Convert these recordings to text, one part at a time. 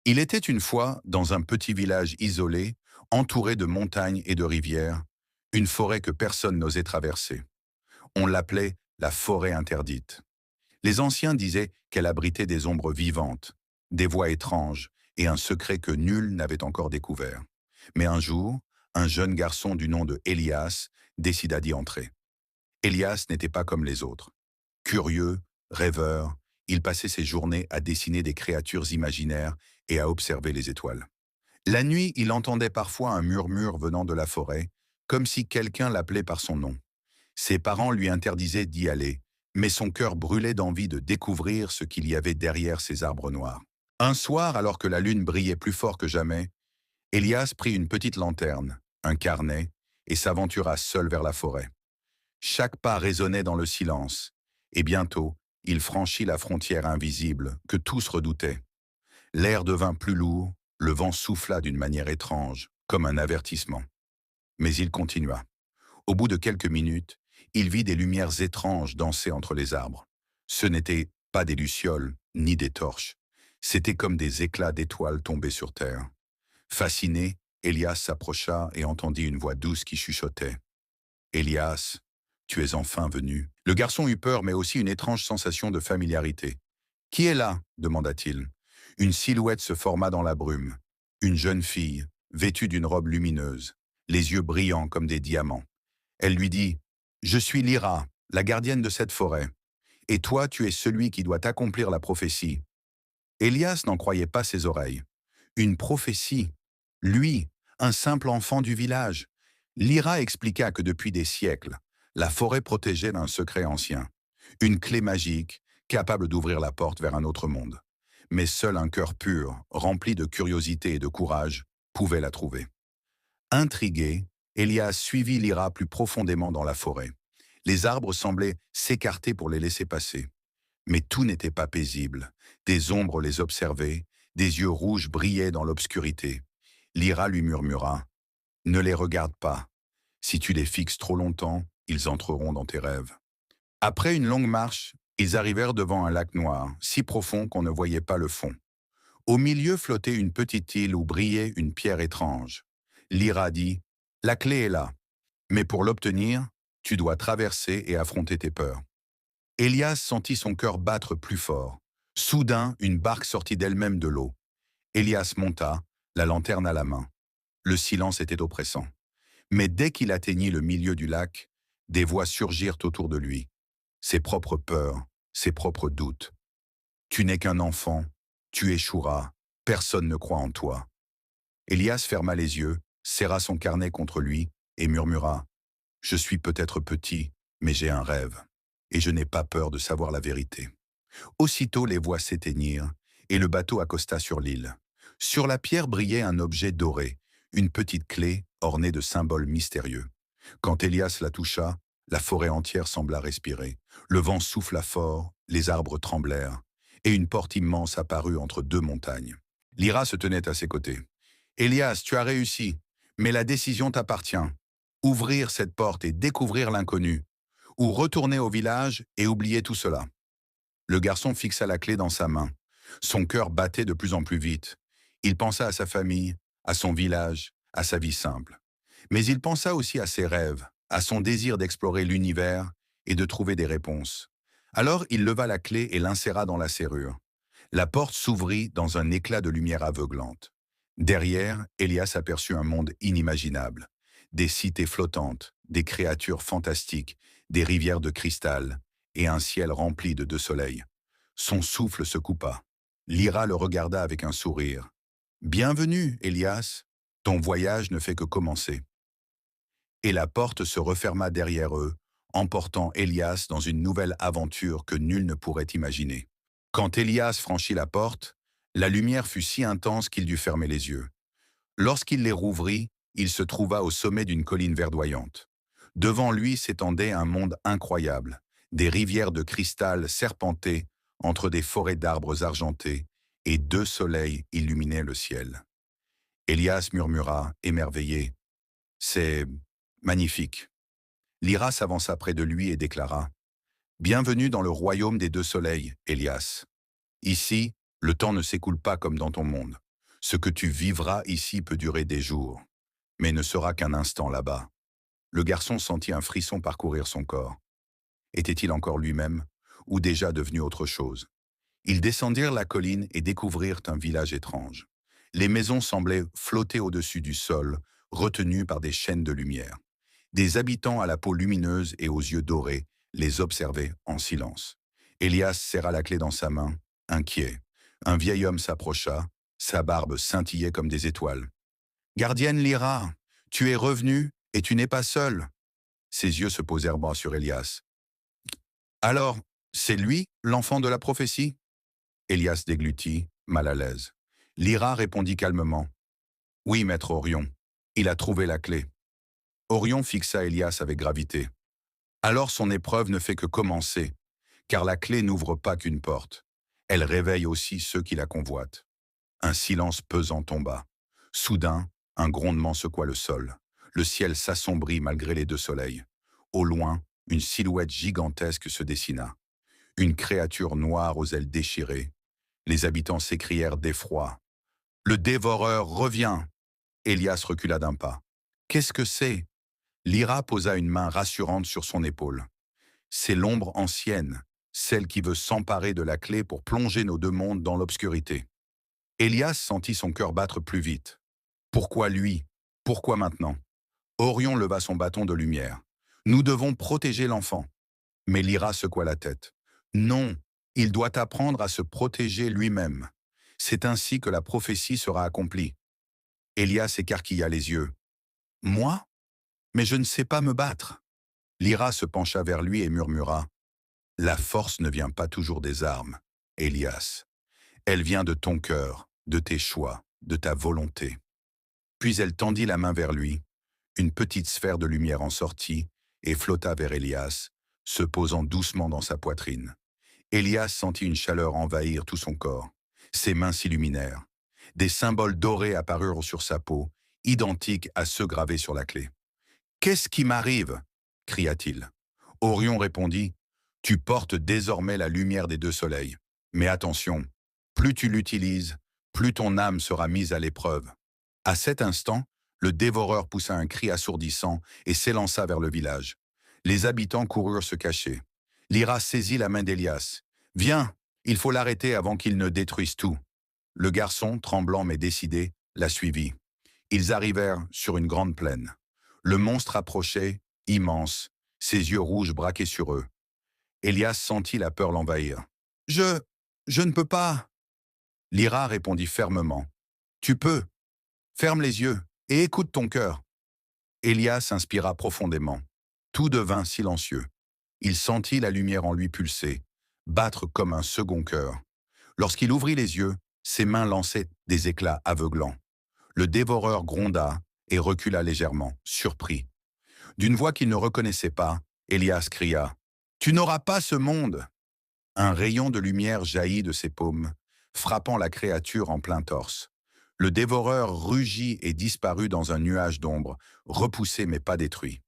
Il était une fois, dans un petit village isolé, entouré de montagnes et de rivières, une forêt que personne n'osait traverser. On l'appelait la forêt interdite. Les anciens disaient qu'elle abritait des ombres vivantes, des voix étranges et un secret que nul n'avait encore découvert. Mais un jour, un jeune garçon du nom de Elias décida d'y entrer. Elias n'était pas comme les autres. Curieux, rêveur, il passait ses journées à dessiner des créatures imaginaires et à observer les étoiles. La nuit, il entendait parfois un murmure venant de la forêt, comme si quelqu'un l'appelait par son nom. Ses parents lui interdisaient d'y aller, mais son cœur brûlait d'envie de découvrir ce qu'il y avait derrière ces arbres noirs. Un soir, alors que la lune brillait plus fort que jamais, Elias prit une petite lanterne, un carnet, et s'aventura seul vers la forêt. Chaque pas résonnait dans le silence, et bientôt, il franchit la frontière invisible que tous redoutaient. L'air devint plus lourd, le vent souffla d'une manière étrange, comme un avertissement. Mais il continua. Au bout de quelques minutes, il vit des lumières étranges danser entre les arbres. Ce n'étaient pas des lucioles, ni des torches. C'étaient comme des éclats d'étoiles tombées sur terre. Fasciné, Elias s'approcha et entendit une voix douce qui chuchotait. Elias, tu es enfin venu. Le garçon eut peur, mais aussi une étrange sensation de familiarité. Qui est là demanda-t-il. Une silhouette se forma dans la brume. Une jeune fille, vêtue d'une robe lumineuse, les yeux brillants comme des diamants. Elle lui dit « Je suis Lyra, la gardienne de cette forêt. Et toi, tu es celui qui doit accomplir la prophétie. » Elias n'en croyait pas ses oreilles. Une prophétie. Lui, un simple enfant du village. Lyra expliqua que depuis des siècles, la forêt protégeait d'un secret ancien. Une clé magique, capable d'ouvrir la porte vers un autre monde. Mais seul un cœur pur, rempli de curiosité et de courage, pouvait la trouver. Intrigué, Elias suivit Lyra plus profondément dans la forêt. Les arbres semblaient s'écarter pour les laisser passer. Mais tout n'était pas paisible. Des ombres les observaient, des yeux rouges brillaient dans l'obscurité. Lyra lui murmura « Ne les regarde pas. Si tu les fixes trop longtemps, ils entreront dans tes rêves. » Après une longue marche, ils arrivèrent devant un lac noir, si profond qu'on ne voyait pas le fond. Au milieu flottait une petite île où brillait une pierre étrange. Lyra dit « La clé est là, mais pour l'obtenir, tu dois traverser et affronter tes peurs. » Elias sentit son cœur battre plus fort. Soudain, une barque sortit d'elle-même de l'eau. Elias monta, la lanterne à la main. Le silence était oppressant. Mais dès qu'il atteignit le milieu du lac, des voix surgirent autour de lui. Ses propres peurs, ses propres doutes. « Tu n'es qu'un enfant, tu échoueras, personne ne croit en toi. » Elias ferma les yeux, serra son carnet contre lui et murmura « Je suis peut-être petit, mais j'ai un rêve, et je n'ai pas peur de savoir la vérité. » Aussitôt les voix s'éteignirent, et le bateau accosta sur l'île. Sur la pierre brillait un objet doré, une petite clé ornée de symboles mystérieux. Quand Elias la toucha, la forêt entière sembla respirer. Le vent souffla fort, les arbres tremblèrent, et une porte immense apparut entre deux montagnes. Lyra se tenait à ses côtés. « Elias, tu as réussi, mais la décision t'appartient. Ouvrir cette porte et découvrir l'inconnu, ou retourner au village et oublier tout cela. » Le garçon fixa la clé dans sa main. Son cœur battait de plus en plus vite. Il pensa à sa famille, à son village, à sa vie simple. Mais il pensa aussi à ses rêves, à son désir d'explorer l'univers et de trouver des réponses. Alors il leva la clé et l'inséra dans la serrure. La porte s'ouvrit dans un éclat de lumière aveuglante. Derrière, Elias aperçut un monde inimaginable. Des cités flottantes, des créatures fantastiques, des rivières de cristal et un ciel rempli de deux soleils. Son souffle se coupa. Lyra le regarda avec un sourire. « Bienvenue, Elias. Ton voyage ne fait que commencer. » Et la porte se referma derrière eux, emportant Elias dans une nouvelle aventure que nul ne pourrait imaginer. Quand Elias franchit la porte, la lumière fut si intense qu'il dut fermer les yeux. Lorsqu'il les rouvrit, il se trouva au sommet d'une colline verdoyante. Devant lui s'étendait un monde incroyable. Des rivières de cristal serpentaient entre des forêts d'arbres argentés, et deux soleils illuminaient le ciel. Elias murmura, émerveillé, « C'est magnifique. » Lyra s'avança près de lui et déclara, « Bienvenue dans le royaume des deux soleils, Elias. Ici, le temps ne s'écoule pas comme dans ton monde. Ce que tu vivras ici peut durer des jours, mais ne sera qu'un instant là-bas. Le garçon sentit un frisson parcourir son corps. Était-il encore lui-même, ou déjà devenu autre chose? Ils descendirent la colline et découvrirent un village étrange. Les maisons semblaient flotter au-dessus du sol, retenues par des chaînes de lumière. Des habitants à la peau lumineuse et aux yeux dorés les observaient en silence. Elias serra la clé dans sa main, inquiet. Un vieil homme s'approcha, sa barbe scintillait comme des étoiles. « Gardienne Lyra, tu es revenue et tu n'es pas seule. » Ses yeux se posèrent bas sur Elias. « Alors, c'est lui, l'enfant de la prophétie ?» Elias déglutit, mal à l'aise. Lyra répondit calmement. « Oui, maître Orion, il a trouvé la clé. » Orion fixa Elias avec gravité. « Alors son épreuve ne fait que commencer, car la clé n'ouvre pas qu'une porte. Elle réveille aussi ceux qui la convoitent. » Un silence pesant tomba. Soudain, un grondement secoua le sol. Le ciel s'assombrit malgré les deux soleils. Au loin, une silhouette gigantesque se dessina. Une créature noire aux ailes déchirées. Les habitants s'écrièrent d'effroi. « Le dévoreur revient !» Elias recula d'un pas. « Qu'est-ce que c'est ?» Lyra posa une main rassurante sur son épaule. « C'est l'ombre ancienne, celle qui veut s'emparer de la clé pour plonger nos deux mondes dans l'obscurité. » Elias sentit son cœur battre plus vite. Pourquoi lui? Pourquoi maintenant? Orion leva son bâton de lumière. « Nous devons protéger l'enfant. » Mais Lyra secoua la tête. « Non, il doit apprendre à se protéger lui-même. C'est ainsi que la prophétie sera accomplie. » Elias écarquilla les yeux. « Moi? Mais je ne sais pas me battre. » Lyra se pencha vers lui et murmura. « La force ne vient pas toujours des armes, Elias. Elle vient de ton cœur, de tes choix, de ta volonté. » Puis elle tendit la main vers lui. Une petite sphère de lumière en sortit et flotta vers Elias, se posant doucement dans sa poitrine. Elias sentit une chaleur envahir tout son corps. Ses mains s'illuminèrent. Des symboles dorés apparurent sur sa peau, identiques à ceux gravés sur la clé. « Qu'est-ce qui m'arrive » cria-t-il. Orion répondit « Tu portes désormais la lumière des deux soleils. Mais attention, plus tu l'utilises, plus ton âme sera mise à l'épreuve. » À cet instant, le dévoreur poussa un cri assourdissant et s'élança vers le village. Les habitants coururent se cacher. Lyra saisit la main d'Elias. « Viens, il faut l'arrêter avant qu'il ne détruise tout. » Le garçon, tremblant mais décidé, la suivit. Ils arrivèrent sur une grande plaine. Le monstre approchait, immense, ses yeux rouges braqués sur eux. Elias sentit la peur l'envahir. « Je ne peux pas !» Lyra répondit fermement. « Tu peux. Ferme les yeux et écoute ton cœur. » Elias inspira profondément. Tout devint silencieux. Il sentit la lumière en lui pulser, battre comme un second cœur. Lorsqu'il ouvrit les yeux, ses mains lançaient des éclats aveuglants. Le dévoreur gronda et recula légèrement, surpris. D'une voix qu'il ne reconnaissait pas, Elias cria « Tu n'auras pas ce monde !» Un rayon de lumière jaillit de ses paumes, frappant la créature en plein torse. Le dévoreur rugit et disparut dans un nuage d'ombre, repoussé mais pas détruit.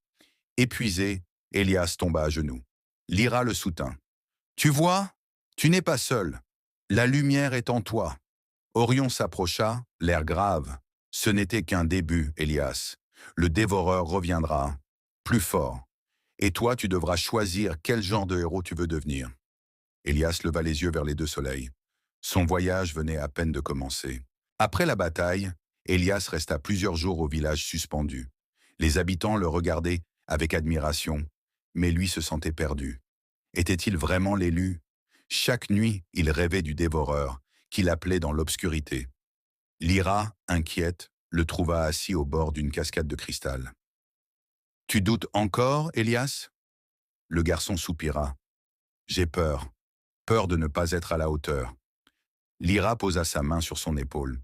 Épuisé, Elias tomba à genoux. Lyra le soutint. « Tu vois, tu n'es pas seul. La lumière est en toi. » Orion s'approcha, l'air grave. « Ce n'était qu'un début, Elias. Le dévoreur reviendra, plus fort. Et toi, tu devras choisir quel genre de héros tu veux devenir. » Elias leva les yeux vers les deux soleils. Son voyage venait à peine de commencer. Après la bataille, Elias resta plusieurs jours au village suspendu. Les habitants le regardaient avec admiration, mais lui se sentait perdu. Était-il vraiment l'élu? Chaque nuit, il rêvait du dévoreur, qu'il appelait dans l'obscurité. Lyra, inquiète, le trouva assis au bord d'une cascade de cristal. « Tu doutes encore, Elias ?» Le garçon soupira. « J'ai peur. Peur de ne pas être à la hauteur. » Lyra posa sa main sur son épaule.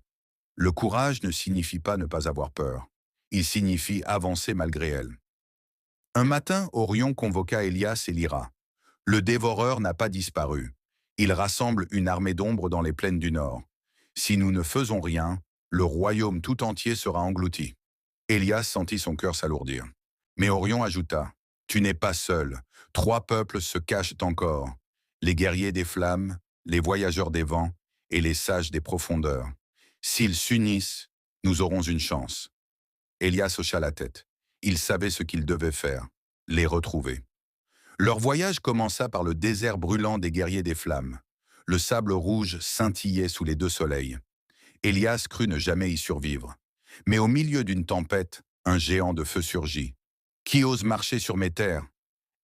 Le courage ne signifie pas ne pas avoir peur. Il signifie avancer malgré elle. Un matin, Orion convoqua Elias et Lyra. Le dévoreur n'a pas disparu. Il rassemble une armée d'ombre dans les plaines du Nord. Si nous ne faisons rien, le royaume tout entier sera englouti. Elias sentit son cœur s'alourdir. Mais Orion ajouta, « Tu n'es pas seul. 3 peuples se cachent encore. Les guerriers des flammes, les voyageurs des vents et les sages des profondeurs. S'ils s'unissent, nous aurons une chance. Élias hocha la tête. Il savait ce qu'il devait faire, les retrouver. Leur voyage commença par le désert brûlant des guerriers des flammes. Le sable rouge scintillait sous les deux soleils. Élias crut ne jamais y survivre. Mais au milieu d'une tempête, un géant de feu surgit. « Qui ose marcher sur mes terres ?»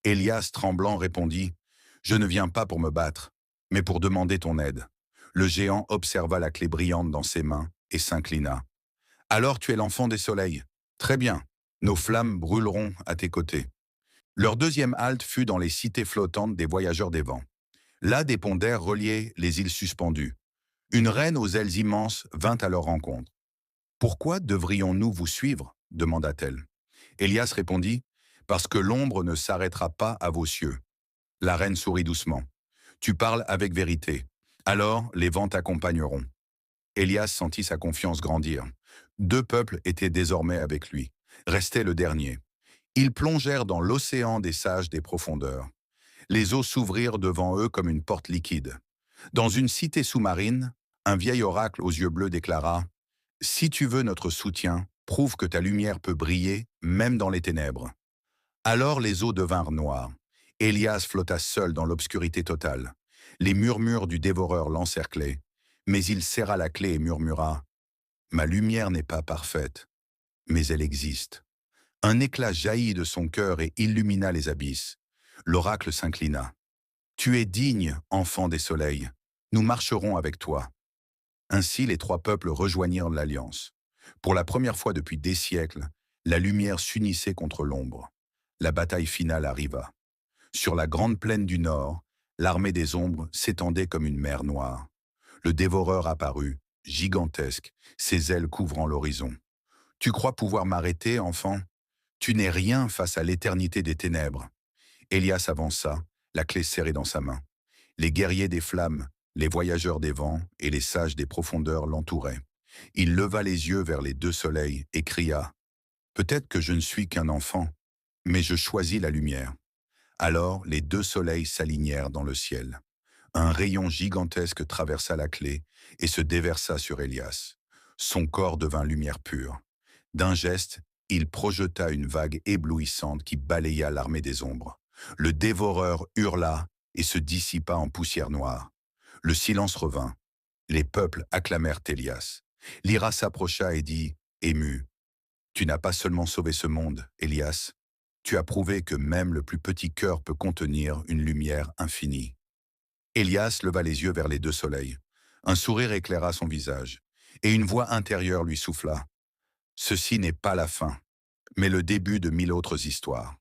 Élias, tremblant, répondit « Je ne viens pas pour me battre, mais pour demander ton aide. » Le géant observa la clé brillante dans ses mains et s'inclina. « Alors tu es l'enfant des soleils. Très bien, nos flammes brûleront à tes côtés. » Leur deuxième halte fut dans les cités flottantes des voyageurs des vents. Là, des ponts d'air reliaient les îles suspendues. Une reine aux ailes immenses vint à leur rencontre. « Pourquoi devrions-nous vous suivre ?» demanda-t-elle. Élias répondit « Parce que l'ombre ne s'arrêtera pas à vos cieux. » La reine sourit doucement. « Tu parles avec vérité. Alors les vents t'accompagneront. » Élias sentit sa confiance grandir. Deux peuples étaient désormais avec lui. Restait le dernier. Ils plongèrent dans l'océan des sages des profondeurs. Les eaux s'ouvrirent devant eux comme une porte liquide. Dans une cité sous-marine, un vieil oracle aux yeux bleus déclara « Si tu veux notre soutien, prouve que ta lumière peut briller, même dans les ténèbres. » Alors les eaux devinrent noires. Élias flotta seul dans l'obscurité totale. Les murmures du dévoreur l'encerclaient, mais il serra la clé et murmura « Ma lumière n'est pas parfaite, mais elle existe. » Un éclat jaillit de son cœur et illumina les abysses. L'oracle s'inclina. « Tu es digne, enfant des soleils. Nous marcherons avec toi. » Ainsi les trois peuples rejoignirent l'Alliance. Pour la première fois depuis des siècles, la lumière s'unissait contre l'ombre. La bataille finale arriva. Sur la grande plaine du Nord, l'armée des ombres s'étendait comme une mer noire. Le dévoreur apparut, gigantesque, ses ailes couvrant l'horizon. « Tu crois pouvoir m'arrêter, enfant ? Tu n'es rien face à l'éternité des ténèbres. » Élias avança, la clé serrée dans sa main. Les guerriers des flammes, les voyageurs des vents et les sages des profondeurs l'entouraient. Il leva les yeux vers les deux soleils et cria « Peut-être que je ne suis qu'un enfant, mais je choisis la lumière. » Alors les deux soleils s'alignèrent dans le ciel. Un rayon gigantesque traversa la clé et se déversa sur Élias. Son corps devint lumière pure. D'un geste, il projeta une vague éblouissante qui balaya l'armée des ombres. Le dévoreur hurla et se dissipa en poussière noire. Le silence revint. Les peuples acclamèrent Élias. Lyra s'approcha et dit, ému, « Tu n'as pas seulement sauvé ce monde, Élias, tu as prouvé que même le plus petit cœur peut contenir une lumière infinie. » Élias leva les yeux vers les deux soleils. Un sourire éclaira son visage, et une voix intérieure lui souffla. « Ceci n'est pas la fin, mais le début de 1000 autres histoires. »